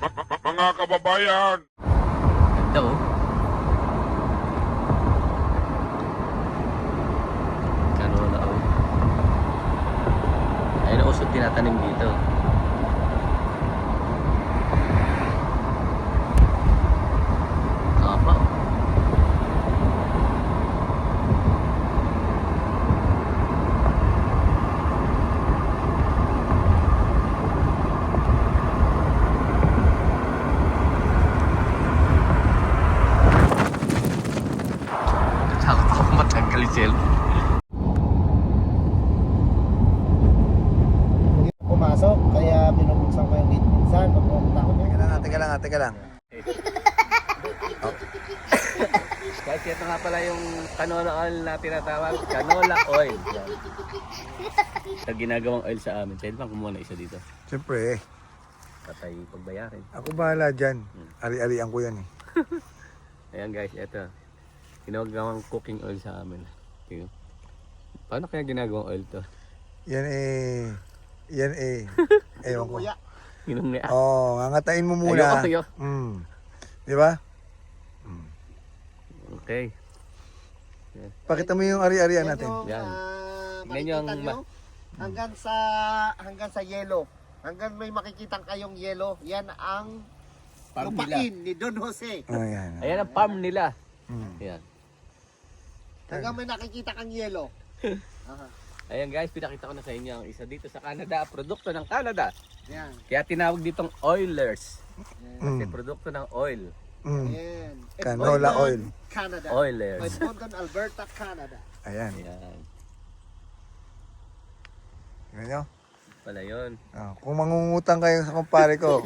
Mga kababayan! Ganda oh. Canola oil. Ayun ang usod tinatanim dito. Apa oh. Takot ako matanggal yung cellphone. Hindi pumasok, kaya binubuksan ko yung gate minsan. Pag pumunta ko niya. Teka lang. Guys, ito nga pala yung canola oil na tinatawag. Canola oil. Yan. Ito ginagawang oil sa amin. Pwede bang kumuha na isa dito? Siyempre, Patay pagbayarin. ako bahala dyan. Ari-arian ko yan eh. Ayan guys, ito. Ginagawang cooking oil sa amin. Tingnan. Paano kaya ginagawang oil to? Yan eh. Ewan ko. Ginong niya. Oo, ngangatain mo muna. Ayoko. Di ba? Okay. Pakita mo yung ari-arian natin. Yan. Yan yung, Yan yung nyo, hanggang sa yellow. Hanggang may makikitang kayong yellow, yan ang Farm lupain ni Don Jose. Oh, yan. Ayan ang farm nila. Mm. Ayan. Hanggang may nakikita kang yellow. Aha. Ayan guys, pinakita ko na sa inyo ang isa dito sa Canada. Produkto ng Canada. Yan. Kaya tinawag ditong oilers. Kasi Mm. produkto ng oil. Mm. Yan. Canola Edmonton, oil. Canada. Oilers. Edmonton, Alberta, Canada. Ayan. Ayan. Ganyan. Pala yun. Kung mangungutang kayo sa kumpare ko,